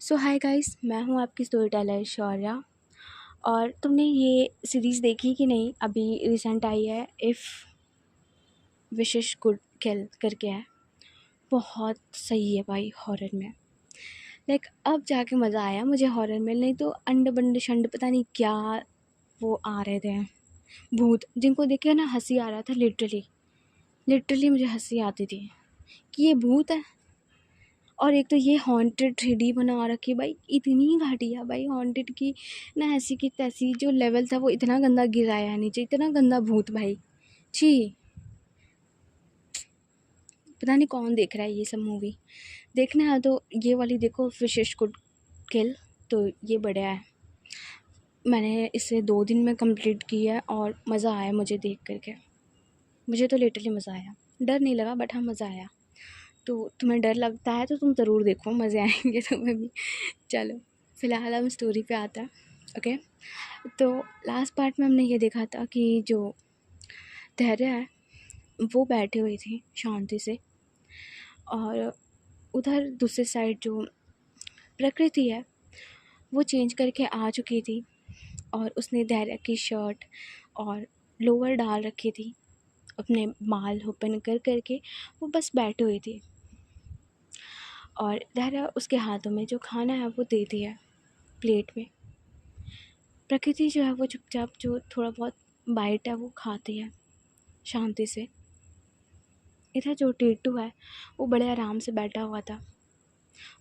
सो hi guys, मैं हूँ आपकी स्टोरी टेलर शौर्या। और तुमने ये सीरीज़ देखी कि नहीं? अभी रिसेंट आई है, इफ़ विशेष कुड किल करके है। बहुत सही है भाई हॉरर में। लाइक अब जाके मज़ा आया मुझे हॉरर में, नहीं तो अंड बंड शंड पता नहीं क्या वो आ रहे थे भूत, जिनको देख के ना हंसी आ रहा था। लिटरली लिटरली मुझे हंसी आती थी कि ये भूत है। और एक तो ये हॉन्टेड 3D बना रखी भाई, इतनी घटिया भाई हॉन्टेड की ना, ऐसी की तैसी। जो लेवल था वो इतना गंदा गिराया नीचे, इतना गंदा भूत भाई, छी। पता नहीं कौन देख रहा है ये सब मूवी। देखना है तो ये वाली देखो, विशेष कुड किल। तो ये बढ़िया है। मैंने इसे 2 दिन में कंप्लीट किया है और मज़ा आया मुझे देख करके। मुझे तो लिटरली मज़ा आया। डर नहीं लगा बट हाँ मज़ा आया। तो तुम्हें डर लगता है तो तुम ज़रूर देखो, मज़े आएंगे तुम्हें भी। चलो फ़िलहाल हम स्टोरी पे आता है। ओके, तो लास्ट पार्ट में हमने ये देखा था कि जो धैर्य है वो बैठी हुई थी शांति से, और उधर दूसरी साइड जो प्रकृति है वो चेंज करके आ चुकी थी। और उसने धैर्य की शर्ट और लोअर डाल रखी थी, अपने बाल ओपन कर करके वो बस बैठी हुई थी। और धैर्य उसके हाथों में जो खाना है वो देती है प्लेट में। प्रकृति जो है वो चुपचाप जो थोड़ा बहुत बाइट है वो खाती है शांति से। इधर जो टीटू है वो बड़े आराम से बैठा हुआ था,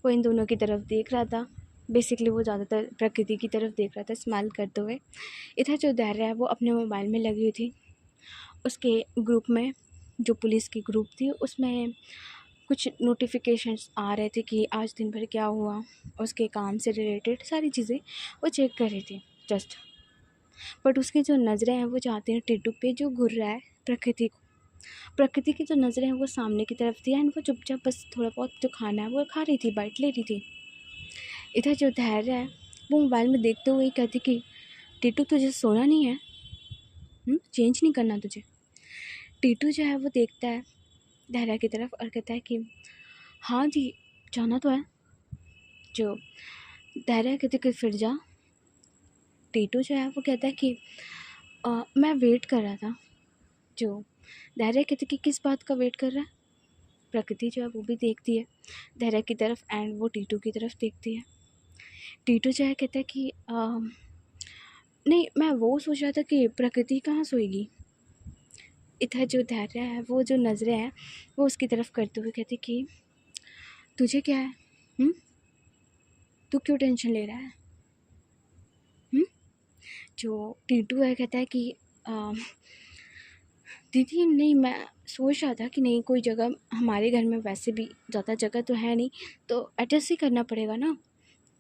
वो इन दोनों की तरफ देख रहा था। बेसिकली वो ज़्यादातर प्रकृति की तरफ देख रहा था स्माइल करते हुए। इधर जो धैर्य है वो अपने मोबाइल में लगी हुई थी। उसके ग्रुप में, जो पुलिस की ग्रुप थी, उसमें कुछ नोटिफिकेशंस आ रहे थे कि आज दिन भर क्या हुआ, उसके काम से रिलेटेड सारी चीज़ें वो चेक कर रही थी जस्ट। बट उसकी जो नज़रें हैं वो चाहती हैं टिट्टू पे जो घूर रहा है प्रकृति को। प्रकृति की जो नज़रें हैं वो सामने की तरफ थी, एंड वो चुपचाप बस थोड़ा बहुत जो खाना है वो खा रही थी, बाइट ले रही थी। इधर जो धैर्य है वो मोबाइल में देखते हुए कहती कि टिट्टू तुझे सोना नहीं है? चेंज नहीं करना तुझे? टिट्टू जो है वो देखता है धैर्य की तरफ और कहता है कि हाँ जी, जाना तो है। जो धैर्य कहती कि फिर जा। टिट्टू जो है वो कहता है कि मैं वेट कर रहा था। जो धैर्य कहती कि किस बात का वेट कर रहा है? प्रकृति जो है वो भी देखती है धैर्य की तरफ, एंड वो टीटू की तरफ देखती है। टीटू जो है कहता है कि नहीं, मैं वो सोच रहा था कि प्रकृति कहाँ सोएगी। इधर जो धैर्य है वो जो नज़रें हैं वो उसकी तरफ करते हुए कहती कि तुझे क्या है? तू क्यों टेंशन ले रहा है? जो टीटू है कहता है कि दीदी नहीं, मैं सोच रहा था कि नहीं, कोई जगह हमारे घर में वैसे भी ज़्यादा जगह तो है नहीं, तो एडजस्ट ही करना पड़ेगा ना।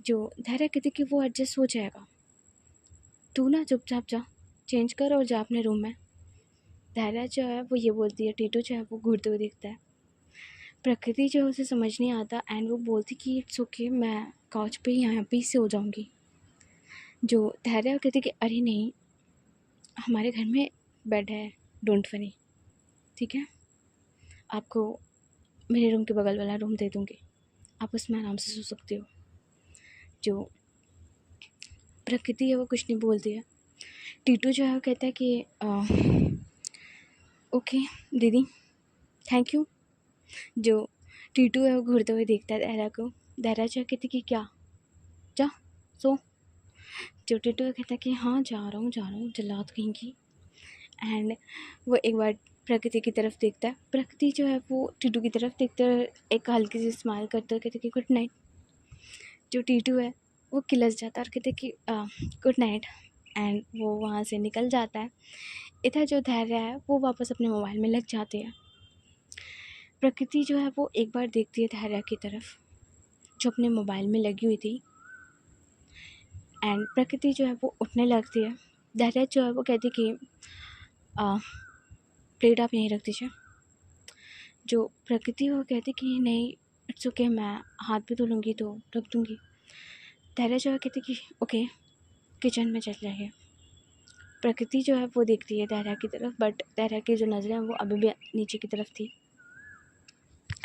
जो धैर्य कहती कि वो एडजस्ट हो जाएगा, तू ना चुपचाप जा, चेंज कर और जा अपने रूम में। धैर्य जो है वो ये बोलती है, टीटू जो है वो घूरते हुए देखता है। प्रकृति जो है उसे समझ नहीं आता, एंड वो बोलती कि इट्स ओके, मैं काउच पे ही यहाँ पे ही से हो जाऊँगी। जो धैर्य कहती कि अरे नहीं, हमारे घर में बेड है, डोंट वरी, ठीक है, आपको मेरे रूम के बगल वाला रूम दे दूँगी, आप उसमें आराम से सो सकते हो। जो प्रकृति है वो कुछ नहीं बोलती है। टीटू जो है वो कहता है कि ओके दीदी, थैंक यू। जो टीटू है वो घूरते हुए देखता है दहरा को। दहरा जो कहती कि क्या, जा सो। जो टीटू कहता है कि हाँ जा रहा हूँ, जल्लाद कहीं की। एंड वो एक बार प्रकृति की तरफ देखता है। प्रकृति जो है वो टीटू की तरफ देखते हुए एक हल्की सी स्माइल करते हुए कहते कि गुड नाइट। जो टीटू है वो किलस जाता है और कहते कि गुड नाइट, एंड वो वहाँ से निकल जाता है। इधर जो धैर्य है वो वापस अपने मोबाइल में लग जाते हैं। प्रकृति जो है वो एक बार देखती है धैर्य की तरफ जो अपने मोबाइल में लगी हुई थी, एंड प्रकृति जो है वो उठने लगती है। धैर्य जो है वो कहती कि प्लेट आप यहीं रख दीजिए। जो प्रकृति वो कहती कि नहीं, इट्स ओके, मैं हाथ भी धो लूँगी तो रख दूँगी। धैर्य जो है कहती कि ओके, किचन में चल जाइए। प्रकृति जो है वो देखती है धैर्य की तरफ, बट धैर्य की जो नज़रें हैं वो अभी भी नीचे की तरफ थी।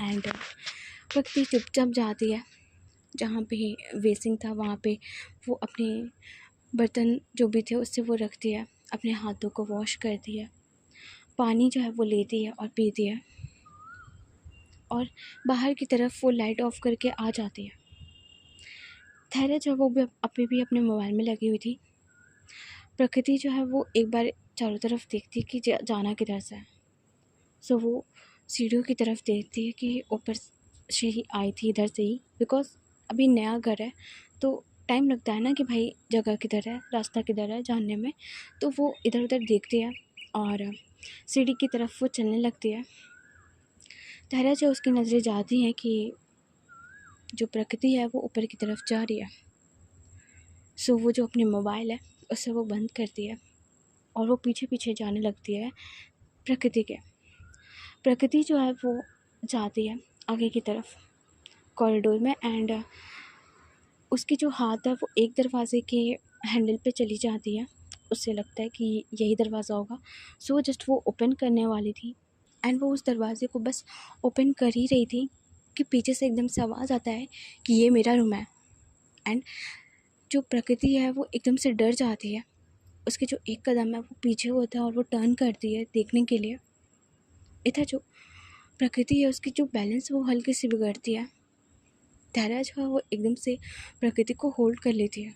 एंड प्रकृति चुपचाप जाती है जहाँ पे बेसिन था वहाँ पे वो अपने बर्तन जो भी थे उससे वो रखती है, अपने हाथों को वॉश करती है, पानी जो है वो लेती है और पीती है, और बाहर की तरफ वो लाइट ऑफ करके आ जाती है। धैर्य जो है वो भी अभी भी अपने मोबाइल में लगी हुई थी। प्रकृति जो है वो एक बार चारों तरफ देखती कि जाना किधर से है। सो वो सीढ़ियों की तरफ देखती है कि ऊपर से ही आई थी, इधर से ही, बिकॉज़ अभी नया घर है तो टाइम लगता है ना कि भाई जगह किधर है, रास्ता किधर है जानने में। तो वो इधर उधर देखती है और सीढ़ी की तरफ वो चलने लगती है। धैर्य से उसकी नज़रें जाती हैं कि जो प्रकृति है वो ऊपर की तरफ जा रही है। सो वो जो अपने मोबाइल है उसे वो बंद करती है और वो पीछे पीछे जाने लगती है प्रकृति के। प्रकृति जो है वो जाती है आगे की तरफ कॉरिडोर में, एंड उसकी जो हाथ है वो एक दरवाज़े के हैंडल पे चली जाती है। उससे लगता है कि यही दरवाज़ा होगा। सो वो जस्ट वो ओपन करने वाली थी एंड वो उस दरवाज़े को बस ओपन कर ही रही थी कि पीछे से एकदम से आवाज़ आता है कि ये मेरा रूम है। एंड जो प्रकृति है वो एकदम से डर जाती है। उसके जो एक कदम है वो पीछे होता है और वो टर्न करती है देखने के लिए। इधर जो प्रकृति है उसकी जो बैलेंस वो हल्की सी बिगड़ती है। धैर्य जो है वो एकदम से प्रकृति को होल्ड कर लेती है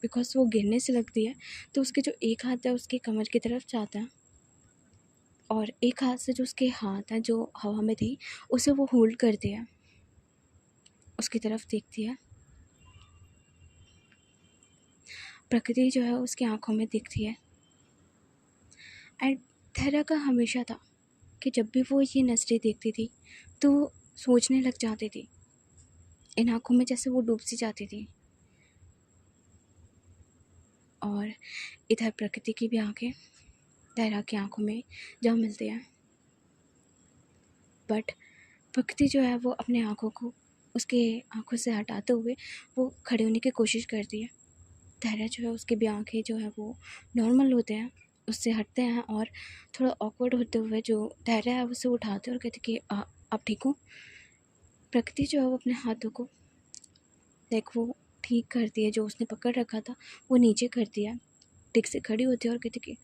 बिकॉज वो गिरने से लगती है। तो उसके जो एक हाथ है उसकी कमर की तरफ जाता है और एक हाथ से जो उसके हाथ है जो हवा में थी उसे वो होल्ड करती है, उसकी तरफ देखती है। प्रकृति जो है उसकी आंखों में दिखती है। एंड धैर्य का हमेशा था कि जब भी वो ये नज़रें देखती थी तो सोचने लग जाती थी, इन आँखों में जैसे वो डूब सी जाती थी। और इधर प्रकृति की भी आंखें धैर्य की आंखों में जा मिलती हैं, बट प्रकृति जो है वो अपने आँखों को उसके आँखों से हटाते हुए वो खड़े होने की कोशिश करती है। धैर्य जो है उसकी भी आँखें जो है वो नॉर्मल होते हैं, उससे हटते हैं और थोड़ा ऑकवर्ड होते हुए जो धैर्य है उसे उठाते हैं और कहते कि आप ठीक हो। प्रकृति जो है वो अपने हाथों को लाइक वो ठीक करती है, जो उसने पकड़ रखा था वो नीचे करती है, ठीक से खड़ी होती है और कहती कि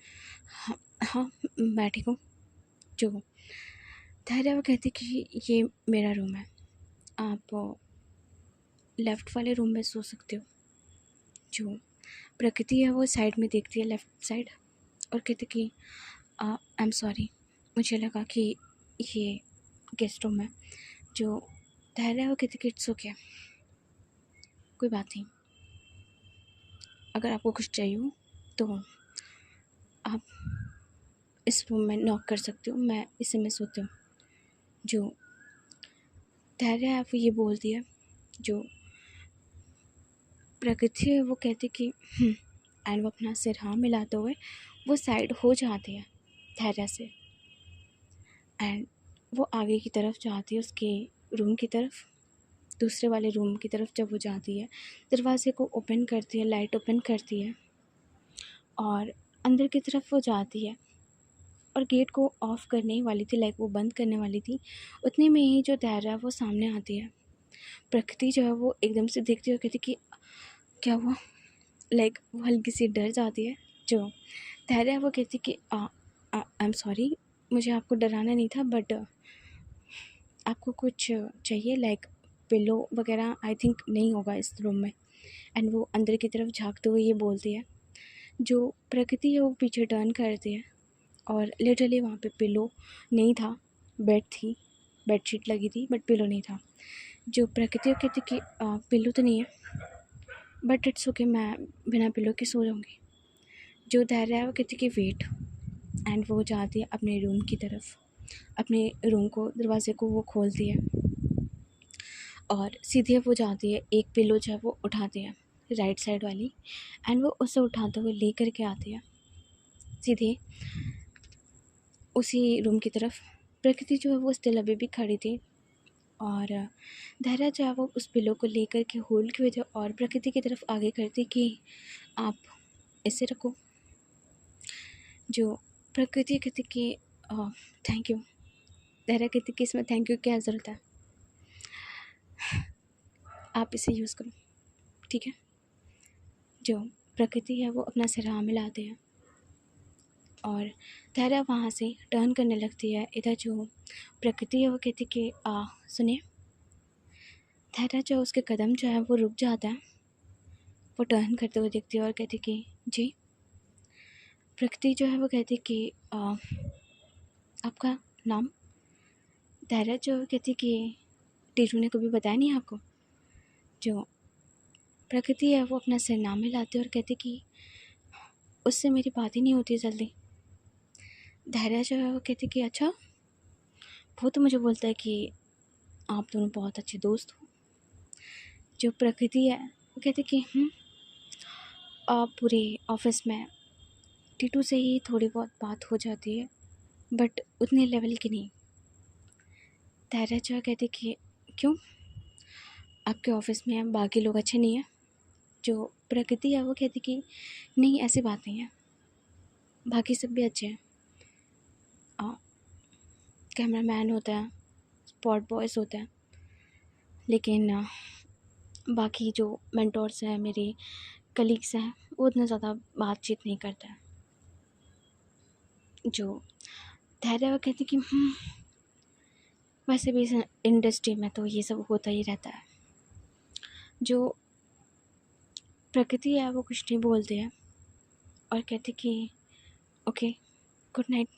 हाँ हाँ मैं ठीक हूँ। जो धैर्य वो कहती कि ये मेरा रूम है, आप लेफ़्ट वाले रूम में सो सकते हो। जो प्रकृति है वो साइड में देखती है, लेफ़्ट साइड, और कहती कि आई एम सॉरी, मुझे लगा कि ये गेस्ट रूम है। जो धैर्य है वो कहती कि इट्स ओके, कोई बात नहीं, अगर आपको कुछ चाहिए हो तो आप इस रूम में नॉक कर सकते हो, मैं इसी में सोती हूँ। जो धैर्य है वो ये बोलती है, जो प्रकृति है वो कहती कि एंड वो अपना सिर हाँ मिलाते हुए वो साइड हो जाती है धैर्य से। एंड वो आगे की तरफ जाती है उसके रूम की तरफ, दूसरे वाले रूम की तरफ जब वो जाती है दरवाजे को ओपन करती है, लाइट ओपन करती है और अंदर की तरफ वो जाती है और गेट को ऑफ़ करने ही वाली थी, लाइक वो बंद करने वाली थी। उतने में ही जो धैर्य है वो सामने आती है। प्रकृति जो है वो एकदम से देखती है और कहती कि क्या हुआ, लाइक वो हल्की सी डर जाती है। जो धैर्य है वो कहती कि आई एम सॉरी, मुझे आपको डराना नहीं था, बट आपको कुछ चाहिए, लाइक पिलो वगैरह आई थिंक नहीं होगा इस रूम में। एंड वो अंदर की तरफ झाँकते हुए ये बोलती है। जो प्रकृति है वो पीछे टर्न करती है और लिटरली वहाँ पे पिलो नहीं था, बेड थी, बेडशीट लगी थी बट पिलो नहीं था। जो प्रकृति वो कहती कि पिलो तो नहीं है बट इट्स ओके, मैं बिना पिलो के सो जाऊँगी। जो धैर्य है वो कहती कि वेट, एंड वो जाती है अपने रूम की तरफ, अपने रूम को दरवाजे को वो खोलती है और सीधे वो जाती है, एक पिलो जो है वो उठाती है राइट साइड वाली, एंड वो उसे उठाते हुए ले कर के आती है सीधे उसी रूम की तरफ। प्रकृति जो है वो स्टिल अभी भी खड़ी थी और धैर्य जो है वो उस पिलो को लेकर के होल्ड किए थे और प्रकृति की तरफ आगे करती कि आप इसे रखो। जो प्रकृति कहती कि थैंक यू। धैर्य कहती कि इसमें थैंक यू क्या ज़रूरत है। आप इसे यूज़ करो, ठीक है। जो प्रकृति है वो अपना सिर मिलाते हैं और धैर्य वहाँ से टर्न करने लगती है। इधर जो प्रकृति है वो कहती कि सुनिए। धैर्य जो उसके कदम जो है वो रुक जाता है, वो टर्न करते हुए देखती है और कहती कि जी। प्रकृति जो है वो कहती कि आपका नाम? धैर्य जो कहती कि टीचू ने कभी बताया नहीं आपको। जो प्रकृति है वो अपना सिर नाम हिलाती है और कहती कि उससे मेरी बात ही नहीं होती जल्दी। धैर्य जो है वो कहती कि अच्छा, वो तो मुझे बोलता है कि आप दोनों बहुत अच्छे दोस्त हो। जो प्रकृति है वो कहती कि आप पूरे ऑफिस में टीटू से ही थोड़ी बहुत बात हो जाती है, बट उतने लेवल की नहीं। धैर्य जो है कहती कि क्यों, आपके ऑफिस में बाकी लोग अच्छे नहीं हैं? जो प्रकृति है वो कहती कि नहीं, ऐसी बात नहीं है, बाकी सब भी अच्छे हैं। कैमरा मैन होता है, स्पॉट बॉयज़ होते हैं, लेकिन बाकी जो मेंटोर्स हैं, मेरे कलीग्स हैं, वो उतना ज़्यादा बातचीत नहीं करते हैं। जो धैर्य वो कहती कि वैसे भी इस इंडस्ट्री में तो ये सब होता ही रहता है। जो प्रकृति है वो कुछ नहीं बोलती है और कहती कि ओके, गुड नाइट।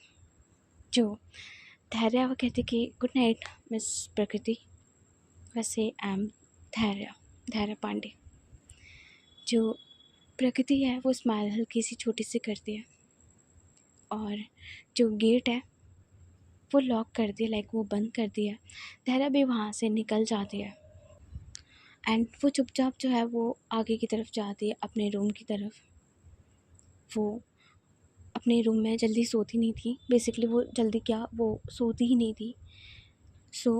जो धैर्य वो कहती कि गुड नाइट मिस प्रकृति। वैसे आई एम धैर्य पांडे। जो प्रकृति है वो स्माइल हल्की सी छोटी सी करती है और जो गेट है वो लॉक कर दिया, लाइक वो बंद कर दिया। धैर्य भी वहाँ से निकल जाती है एंड वो चुपचाप जो है वो आगे की तरफ जाती है, अपने रूम की तरफ। वो अपने रूम में जल्दी सोती नहीं थी, बेसिकली वो जल्दी क्या, वो सोती ही नहीं थी। सो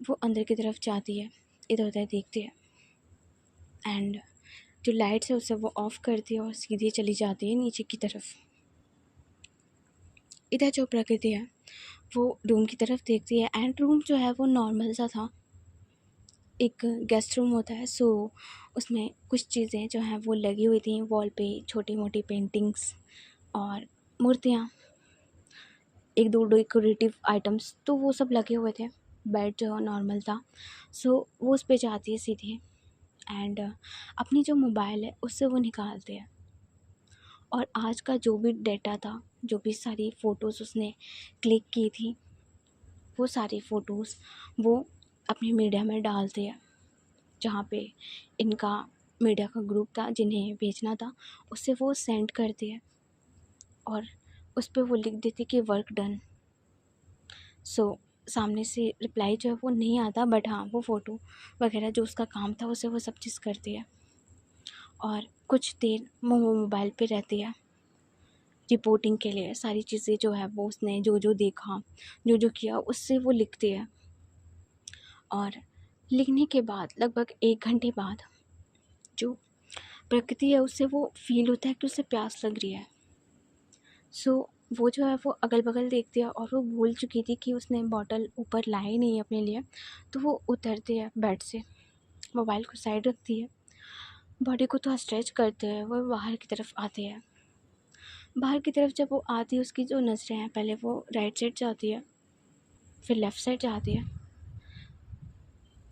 वो अंदर की तरफ जाती है, इधर उधर देखती है एंड जो लाइट्स है उसे वो ऑफ़ करती है और सीधे चली जाती है नीचे की तरफ। इधर जो प्रकृति है वो रूम की तरफ देखती है एंड रूम जो है वो नॉर्मल सा था, एक गेस्ट रूम होता है। सो उसमें कुछ चीज़ें जो हैं वो लगी हुई थी वॉल पे, छोटी मोटी पेंटिंग्स और मूर्तियाँ, एक दो डेकोरेटिव आइटम्स, तो वो सब लगे हुए थे। बेड जो नॉर्मल था। सो वो उस पे जाती है सीधे एंड अपनी जो मोबाइल है उससे वो निकालते हैं और आज का जो भी डेटा था, जो भी सारी फ़ोटोज़ उसने क्लिक की थी, वो सारी फ़ोटोज़ वो अपनी मीडिया में डालते हैं, जहाँ पे इनका मीडिया का ग्रुप था जिन्हें भेजना था, उससे वो सेंड करते हैं और उस पे वो लिख देती कि वर्क डन। सो सामने से रिप्लाई जो है वो नहीं आता, बट हाँ वो फ़ोटो वगैरह जो उसका काम था उसे वो सब चीज़ करती है और कुछ देर वो मोबाइल पे रहती है रिपोर्टिंग के लिए। सारी चीज़ें जो है वो उसने जो जो देखा, जो जो किया, उससे वो लिखती है और लिखने के बाद लगभग 1 घंटे बाद जो प्रकृति है उससे वो फील होता है कि उसे प्यास लग रही है। सो वो जो है वो अगल बगल देखती है और वो भूल चुकी थी कि उसने बॉटल ऊपर लाई नहीं है अपने लिए। तो वो उतरती है बेड से, मोबाइल को साइड रखती है, बॉडी को थोड़ा स्ट्रेच करते हैं, वो बाहर की तरफ आते हैं। बाहर की तरफ जब वो आती है, उसकी जो नज़रें हैं, पहले वो राइट साइड जाती है, फिर लेफ़्ट साइड जाती है।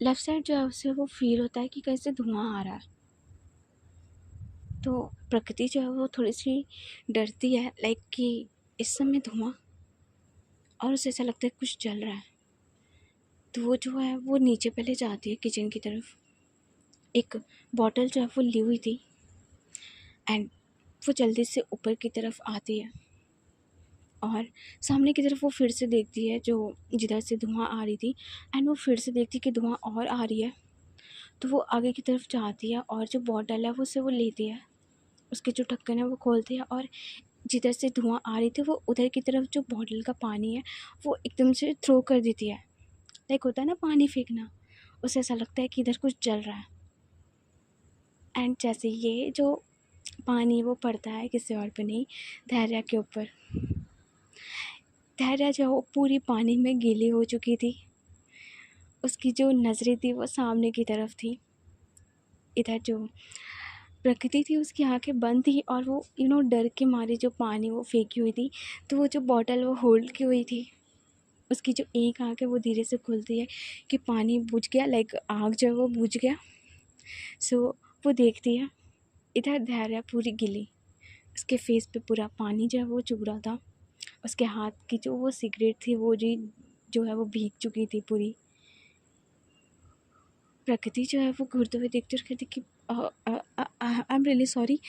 लेफ़्ट साइड जो है उससे वो फील होता है कि कैसे धुआं आ रहा है। तो प्रकृति जो है वो थोड़ी सी डरती है, लाइक कि इस समय धुआं, और उसे ऐसा लगता है कुछ जल रहा है। तो वो जो है वो नीचे पहले जाती है किचन की तरफ, एक बॉटल जो है वो ली हुई थी एंड वो जल्दी से ऊपर की तरफ आती है और सामने की तरफ वो फिर से देखती है जो जिधर से धुआं आ रही थी एंड वो फिर से देखती है कि धुआं और आ रही है। तो वो आगे की तरफ जाती है और जो बॉटल है वो उसे वो लेती है, उसके जो ढक्कन है वो खोलती है और जिधर से धुआं आ रही थी वो उधर की तरफ जो बॉटल का पानी है वो एकदम से थ्रो कर देती है। लाइक होता है ना पानी फेंकना, उसे ऐसा लगता है कि इधर कुछ जल रहा है। एंड जैसे ये जो पानी वो पड़ता है किसी और पे नहीं, धैर्य के ऊपर। धैर्य जो वो पूरी पानी में गीली हो चुकी थी, उसकी जो नज़रें थी वो सामने की तरफ थी इधर जो प्रकृति थी उसकी आंखें बंद थी और वो डर के मारे जो पानी वो फेंकी हुई थी, तो वो जो बॉटल वो होल्ड की हुई थी, उसकी जो एक आँख है वो धीरे से खुलती है कि पानी बुझ गया, लाइक आग जो है वो बुझ गया। सो वो देखती है, इधर धैर्य पूरी गिली, उसके फेस पे पूरा पानी जो है वो चुभ रहा था, उसके हाथ की जो वो सिगरेट थी वो जो है वो भीग चुकी थी पूरी। प्रकृति जो है वो घूरते हुए देखती और कहती कि आई एम रियली सॉरी।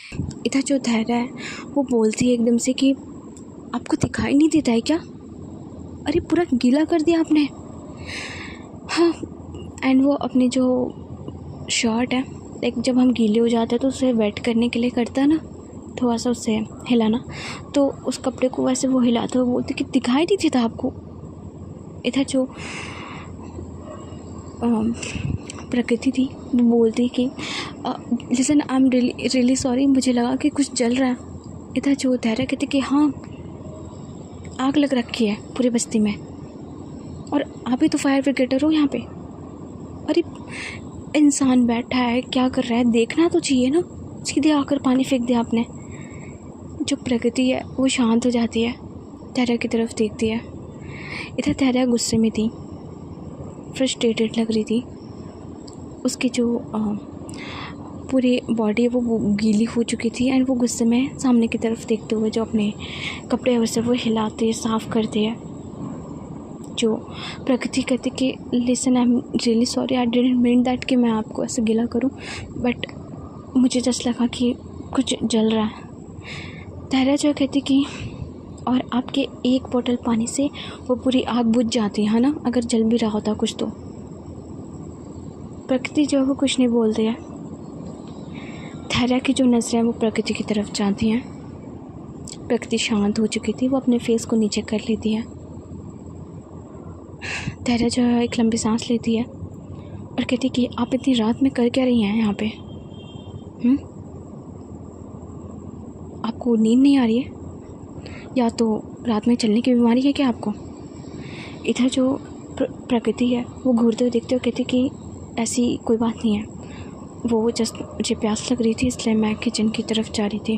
इधर जो धैर्य है वो बोलती है एकदम से कि आपको दिखाई नहीं देता है क्या? अरे पूरा गीला कर दिया आपने। हाँ, एंड वो अपने जो शर्ट है, लाइक जब हम गीले हो जाते हैं तो उसे वेट करने के लिए करता है ना, थोड़ा सा उससे हिलाना, तो उस कपड़े को वैसे वो हिलाता हुआ बोलते कि दिखाई नहीं देता आपको। इधर जो प्रकृति थी वो बोलती कि listen I am really sorry, मुझे लगा कि कुछ जल रहा है। इधर जो धैर्य कहती कि हाँ, आग लग रखी है पूरी बस्ती में और आप ही तो फायर ब्रिगेडर हो यहाँ पे। अरे इंसान बैठा है, क्या कर रहा है, देखना तो चाहिए ना, सीधे आकर पानी फेंक दिया आपने। जो प्रकृति है वो शांत हो जाती है, धैर्य की तरफ देखती है। इधर धैर्य गुस्से में थी, फ्रस्ट्रेटेड लग रही थी, उसकी जो पूरी बॉडी वो गीली हो चुकी थी एंड वो गुस्से में सामने की तरफ देखते हुए जो अपने कपड़े वैसे वो हिलाते साफ़ करते हैं। जो प्रकृति कहती कि listen I am really sorry, I didn't mean that कि मैं आपको ऐसे गिला करूं, बट मुझे जस्ट लगा कि कुछ जल रहा है। धैर्य जो कहती कि और आपके एक बोतल पानी से वो पूरी आग बुझ जाती है ना, अगर जल भी रहा होता कुछ तो। प्रकृति जो है वो कुछ नहीं बोलती है। धैर्य की जो नज़रें हैं वो प्रकृति की तरफ जाती हैं। प्रकृति शांत हो चुकी थी, वो अपने फेस को नीचे कर लेती है। धैर्य जो है एक लंबी सांस लेती है और कहती कि आप इतनी रात में कर क्या रही हैं यहाँ पे? आपको नींद नहीं आ रही है या तो रात में चलने की बीमारी है क्या आपको? इधर जो प्रकृति है वो घूरते हुए देखते हुए कहती कि ऐसी कोई बात नहीं है, वो जस्ट मुझे प्यास लग रही थी इसलिए मैं किचन की तरफ जा रही थी,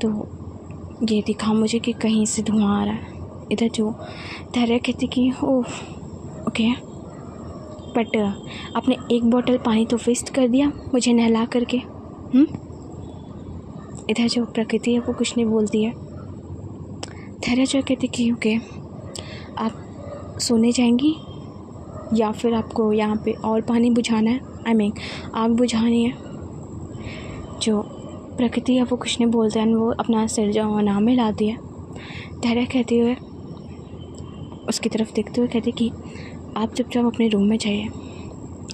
तो ये दिखा मुझे कि कहीं से धुआं आ रहा है। इधर जो धैर्य कहती कि ओह ओके, बट आपने एक बोतल पानी तो वेस्ट कर दिया मुझे नहला करके। इधर जो प्रकृति है वो कुछ नहीं बोलती है। धैर्य जो कहती कि ओके, आप सोने जाएंगी या फिर आपको यहाँ पे और पानी बुझाना है, आई मीन आग बुझानी है। जो प्रकृति है वो कुछ नहीं बोलते हैं, वो अपना सिर जो नाम में लाती है। धैर्य कहते हुए उसकी तरफ देखते हुए कहती कि आप चुपचाप अपने रूम में जाइए,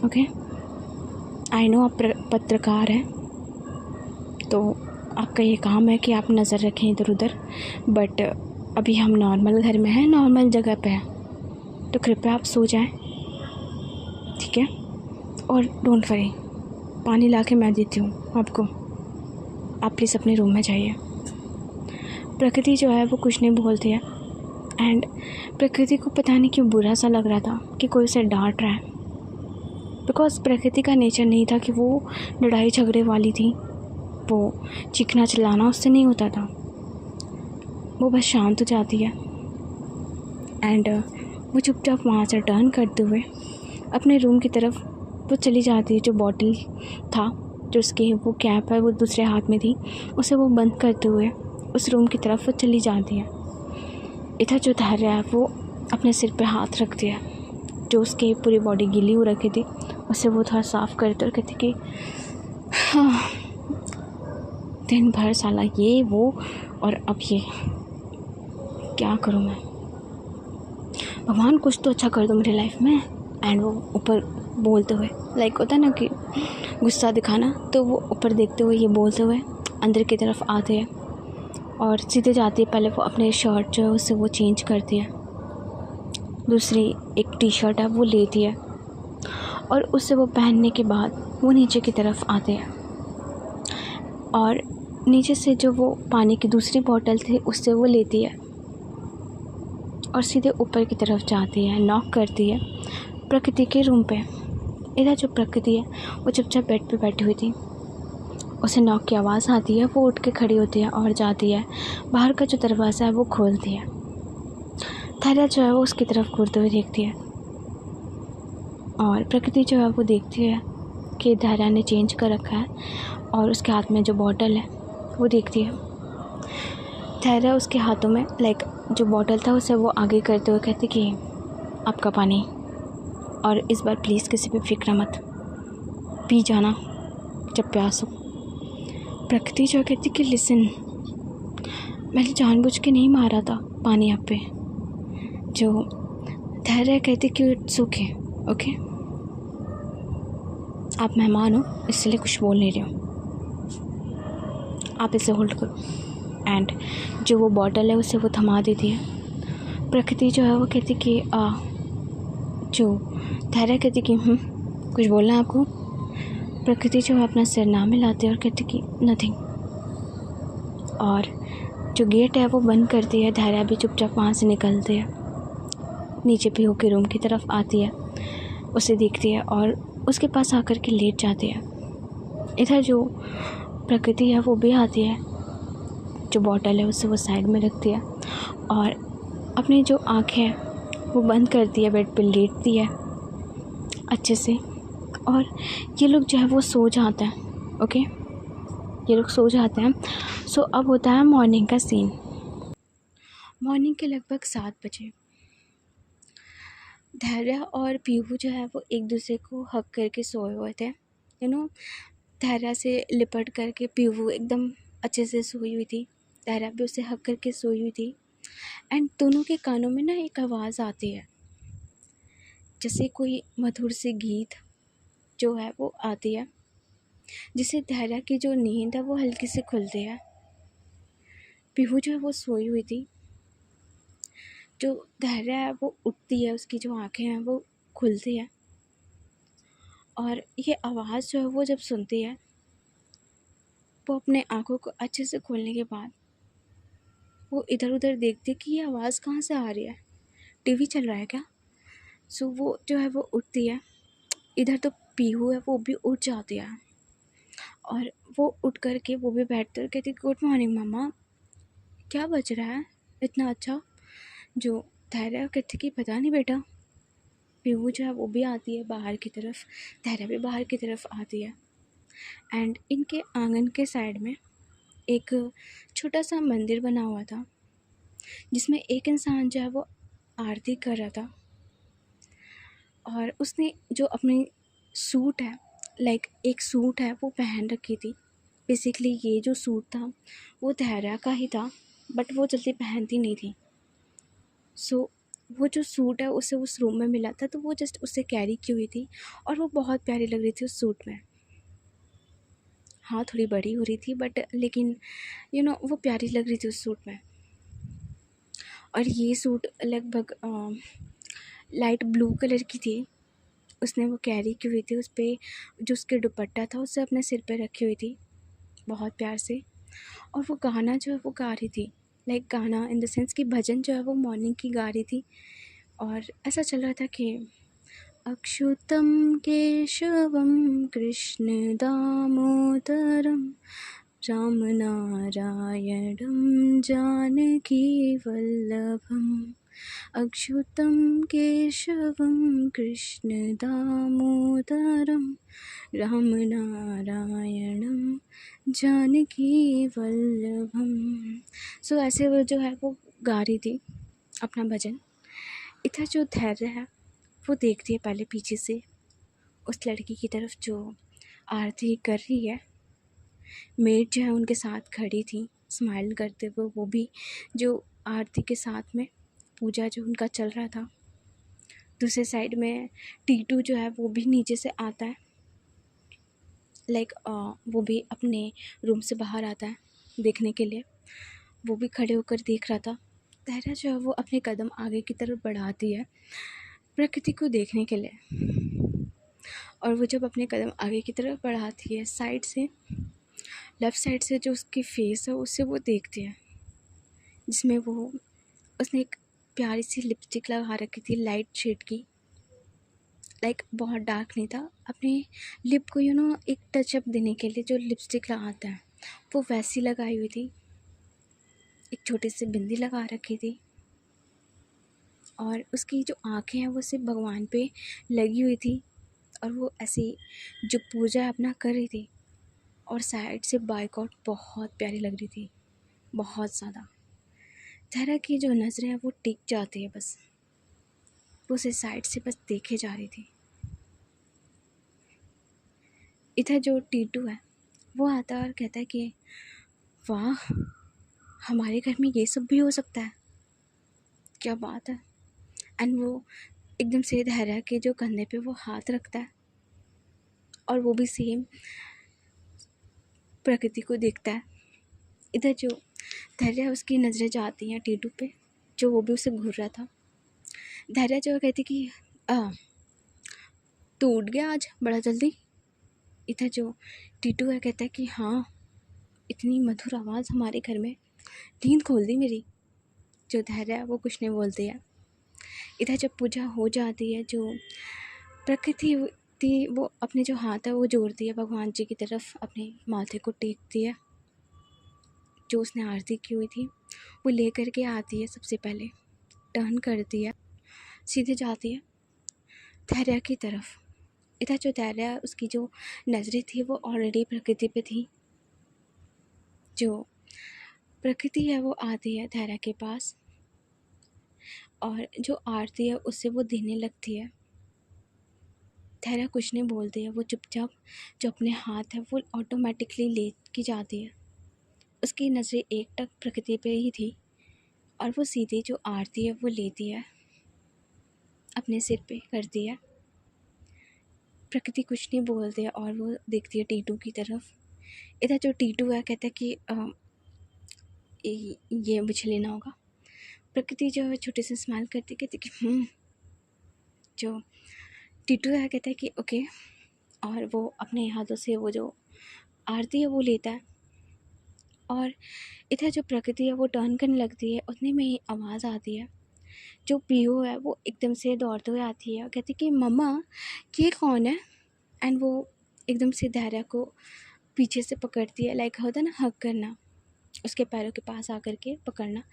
ओके? आई नो आप पत्रकार हैं तो आपका ये काम है कि आप नज़र रखें इधर उधर, बट अभी हम नॉर्मल घर में हैं, नॉर्मल जगह पे हैं, तो कृपया आप सो जाएं, ठीक है? और डोंट वरी, पानी ला के मैं देती हूँ आपको, आप प्लीज़ अपने रूम में जाइए। प्रकृति जो है वो कुछ नहीं बोलती है एंड प्रकृति को पता नहीं क्यों बुरा सा लग रहा था कि कोई उसे डांट रहा है, बिकॉज़ प्रकृति का नेचर नहीं था कि वो लड़ाई झगड़े वाली थी, वो चीखना चिल्लाना उससे नहीं होता था, वो बस शांत हो जाती है एंड वो चुपचाप वहाँ से टर्न करते हुए अपने रूम की तरफ वो चली जाती है। जो बॉटल था, जो उसकी वो कैप है वो दूसरे हाथ में थी, उसे वो बंद करते हुए उस रूम की तरफ वो चली जाती है। इधर जो धैर्य है वो अपने सिर पे हाथ रखती है, जो उसकी पूरी बॉडी गीली हो रखी थी उसे वो थोड़ा साफ़ करते और कहती कि हाँ, दिन भर साला ये वो और अब ये क्या करूँ मैं, भगवान कुछ तो अच्छा कर दो मेरी लाइफ में। एंड वो ऊपर बोलते हुए, लाइक होता है ना कि गुस्सा दिखाना, तो वो ऊपर देखते हुए ये बोलते हुए अंदर की तरफ आते हैं और सीधे जाती है। पहले वो अपने शर्ट जो है उससे वो चेंज करती है, दूसरी एक टी शर्ट है वो लेती है और उससे वो पहनने के बाद वो नीचे की तरफ आते हैं और नीचे से जो वो पानी की दूसरी बोतल थी उससे वो लेती है और सीधे ऊपर की तरफ जाती है, नॉक करती है प्रकृति के रूम पे। इधर जो प्रकृति है वो चुपचाप बेड पे बैठी हुई थी। उसे नॉक की आवाज़ आती है, वो उठ के खड़ी होती है और जाती है, बाहर का जो दरवाज़ा है वो खोलती है। धैर्या जो है वो उसकी तरफ घूरते हुए देखती है और प्रकृति जो है वो देखती है कि धैर्या ने चेंज कर रखा है और उसके हाथ में जो बॉटल है वो देखती है। धैर्या उसके हाथों में जो बॉटल था उसे वो आगे करते हुए कहती कि आपका पानी, और इस बार प्लीज़ किसी पे फिक्र मत, पी जाना जब प्यास हो। प्रकृति जो कहती कि लिसन, मैंने जानबूझ के नहीं मारा था पानी आप पे। जो धैर्या कहती कि इट्स ओके, ओके, आप मेहमान हो इसलिए कुछ बोल नहीं रहे हो, आप इसे होल्ड करो। एंड जो वो बॉटल है उसे वो थमा देती है। प्रकृति जो है वो कहती कि जो धैर्या कहती कि कुछ बोलना है आपको। प्रकृति जो है अपना सिर ना मिलाती है और कहती कि नथिंग, और जो गेट है वो बंद करती है। धैर्या भी चुपचाप वहाँ से निकलती है, नीचे पीहू के रूम की तरफ आती है, उसे देखती है और उसके पास आकर के लेट जाती है। इधर जो प्रकृति है वो भी आती है, जो बॉटल है उसे वो साइड में रखती है और अपनी जो आँखें हैं वो बंद करती है, बेड पे लेटती है अच्छे से। और ये लोग जो है वो सो जाते हैं। ओके, ये लोग सो जाते हैं। सो अब होता है मॉर्निंग का सीन। मॉर्निंग के लगभग 7 बजे धैर्या और पीहू जो है वो एक दूसरे को हग करके सोए हुए थे। धैर्या से लिपट करके पीहू एकदम अच्छे से सोई हुई थी, धैर्या भी उसे हग करके सोई हुई थी। एंड दोनों के कानों में ना एक आवाज़ आती है, जैसे कोई मधुर सी गीत जो है वो आती है, जिससे धैर्या की जो नींद है वो हल्की से खुलती है। पीहू जो है वो सोई हुई थी, जो धैर्या है वो उठती है, उसकी जो आँखें हैं वो खुलती है और ये आवाज़ जो है वो जब सुनती है, वो अपने आँखों को अच्छे से खोलने के बाद वो इधर उधर देखती है कि ये आवाज़ कहाँ से आ रही है, टीवी चल रहा है क्या। सो वो जो है वो उठती है। इधर तो पीहू है वो भी उठ जाती है और वो उठ कर के वो भी बैठती है और कहती गुड मॉर्निंग मम्मा, क्या बज रहा है इतना अच्छा। जो धैर्या कहती कि पता नहीं बेटा। पीहू जो है वो भी आती है बाहर की तरफ, धैर्या भी बाहर की तरफ आती है। एंड इनके आंगन के साइड में एक छोटा सा मंदिर बना हुआ था, जिसमें एक इंसान जो है वो आरती कर रहा था और उसने जो अपनी सूट है, एक सूट है वो पहन रखी थी। बेसिकली ये जो सूट था वो धैर्या का ही था, बट वो जल्दी पहनती नहीं थी। सो वो जो सूट है उसे उस रूम में मिला था, तो वो जस्ट उसे कैरी की हुई थी और वो बहुत प्यारी लग रही थी उस सूट में। हाँ, थोड़ी बड़ी हो रही थी बट लेकिन वो प्यारी लग रही थी उस सूट में। और ये सूट लगभग लाइट ब्लू कलर की थी। उसने वो कैरी की हुई थी, उस पर जो उसके दुपट्टा था उसे अपने सिर पे रखी हुई थी बहुत प्यार से। और वो गाना जो है वो गा रही थी, गाना इन द सेंस कि भजन जो है वो मॉर्निंग की गा रही थी। और ऐसा चल रहा था कि अच्युतं केशवं कृष्ण दामोदरं रामनारायणं जानकीवल्लभम्। अच्युतं केशवं कृष्ण दामोदरं रामनारायणं जानकीवल्लभम्। सो ऐसे वो जो है वो गा रही थी अपना भजन। इधर जो धैर्य है वो देखती है पहले पीछे से उस लड़की की तरफ जो आरती कर रही है। मेड जो है उनके साथ खड़ी थी स्माइल करते हुए, वो भी जो आरती के साथ में पूजा जो उनका चल रहा था। दूसरे साइड में टीटू जो है वो भी नीचे से आता है, वो भी अपने रूम से बाहर आता है देखने के लिए। वो भी खड़े होकर देख रहा था। धैर्या जो है वो अपने कदम आगे की तरफ बढ़ाती है प्रकृति को देखने के लिए, और वो जब अपने कदम आगे की तरफ बढ़ाती है, साइड से लेफ़्ट साइड से जो उसकी फेस है उसे वो देखती है, जिसमें वो उसने एक प्यारी सी लिपस्टिक लगा रखी थी लाइट शेड की। लाइक बहुत डार्क नहीं था, अपने लिप को एक टचअप देने के लिए जो लिपस्टिक लगाता है वो वैसी लगाई हुई थी, एक छोटी सी बिंदी लगा रखी थी, और उसकी जो आँखें हैं वो सिर्फ भगवान पे लगी हुई थी, और वो ऐसी जो पूजा अपना कर रही थी, और साइड से बाइकआउट बहुत प्यारी लग रही थी, बहुत ज़्यादा। धैर्य की जो नज़रें हैं वो टिक जाती है, बस वो उसे साइड से बस देखे जा रही थी। इधर जो टीटू है वो आता है और कहता है कि वाह, हमारे घर में ये सब भी हो सकता है, क्या बात है। एंड वो एकदम से धैर्य के जो कंधे पे वो हाथ रखता है, और वो भी सेम प्रकृति को देखता है। इधर जो धैर्य है उसकी नज़रें जाती हैं टीटू पे, जो वो भी उसे घूर रहा था। धैर्य जो कहती कि टूट गया आज बड़ा जल्दी। इधर जो टीटू है कहता है कि हाँ, इतनी मधुर आवाज़ हमारे घर में, नींद खोल दी मेरी। जो धैर्य है वो कुछ नहीं बोलती है। इधर जब पूजा हो जाती है, जो प्रकृति थी वो अपने जो हाथ है वो जोड़ती है भगवान जी की तरफ, अपने माथे को टेकती है, जो उसने आरती की हुई थी वो लेकर के आती है। सबसे पहले टर्न करती है, सीधे जाती है धैर्य की तरफ। इधर जो धैर्य है उसकी जो नज़रें थी वो ऑलरेडी प्रकृति पे थी। जो प्रकृति है वो आती है धैर्य के पास, और जो आरती है उससे वो देने लगती है। धैर्य कुछ नहीं बोलती है, वो चुपचाप जो अपने हाथ है वो ऑटोमेटिकली ले के जाती है। उसकी नज़रें एकटक प्रकृति पे ही थी, और वो सीधी जो आरती है वो लेती है, अपने सिर पे करती है। प्रकृति कुछ नहीं बोलती है और वो देखती है टीटू की तरफ। इधर जो टीटू है कहता है कि ये मुझे लेना होगा। प्रकृति जो है छोटे से स्माइल करती कहती कि जो टीटू है कहता है कि ओके, और वो अपने हाथों से वो जो आरती है वो लेता है। और इधर जो प्रकृति है वो टर्न करने लगती है, उतने में ही आवाज़ आती है। जो पीहू है वो एकदम से दौड़ते हुए आती है और कहती कि मम्मा, ये कौन है। एंड वो एकदम से धैर्य को पीछे से पकड़ती है, लाइक होता है ना हक करना, उसके पैरों के पास आकर के पकड़ना।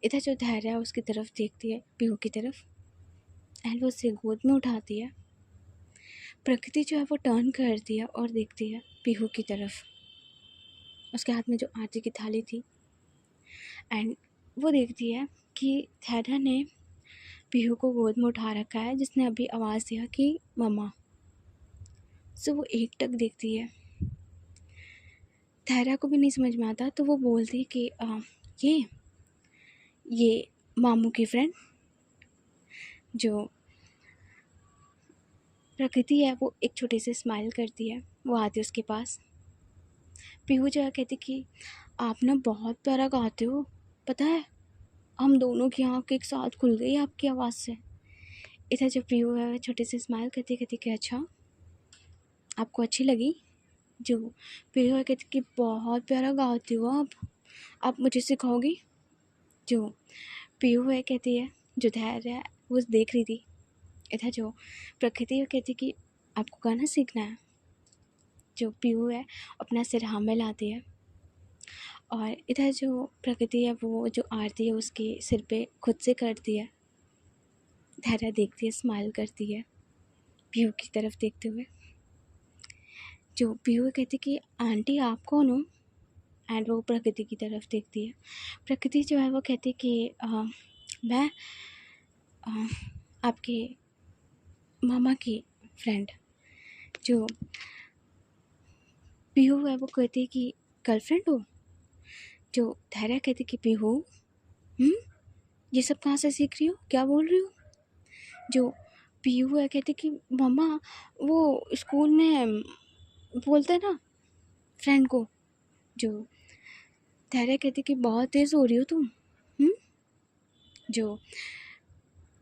इधर जो धैर्य है उसकी तरफ देखती है, पीहू की तरफ, एंड वो उसे गोद में उठाती है। प्रकृति जो है वो टर्न करती है और देखती है पीहू की तरफ, उसके हाथ में जो आरती की थाली थी, एंड वो देखती है कि धैर्य ने पीहू को गोद में उठा रखा है, जिसने अभी आवाज़ दिया कि मम्मा। सो वो एकटक देखती है। धैर्य को भी नहीं समझ में आता, तो वो बोलती है कि ये मामू की फ्रेंड। जो प्रकृति है वो एक छोटे से स्माइल करती है, वो आती है उसके पास। पीहू जो है कहती कि आप ना बहुत प्यारा गाते हो, पता है हम दोनों की आँख एक साथ खुल गई आपकी आवाज़ से। इधर जो पीहू है छोटे से स्माइल करती कहती कि अच्छा, आपको अच्छी लगी। जो पीहू है कहती कि बहुत प्यारा गाती हो आप मुझे सिखाओगी। जो पीहू है कहती है, जो धैर्य है वो देख रही थी। इधर जो प्रकृति है कहती कि आपको गाना सीखना है। जो पीहू है अपना सिर हाँ में लाती है, और इधर जो प्रकृति है वो जो आरती है उसके सिर पे खुद से करती है। धैर्य देखती है, स्माइल करती है पीहू की तरफ देखते हुए। जो पीहू कहती कि आंटी आप कौन हो। एंड वो प्रकृति की तरफ देखती है। प्रकृति जो है वो कहती कि मैं आपके मामा की फ्रेंड। जो पीहू है वो कहती कि गर्लफ्रेंड हो। जो धैर्य कहती कि पीहू ये सब कहाँ से सीख रही हो, क्या बोल रही हो। जो पीहू है कहती कि मम्मा वो स्कूल में बोलते हैं ना फ्रेंड को। जो धैर्य कहती कि बहुत तेज़ हो रही हो तुम। जो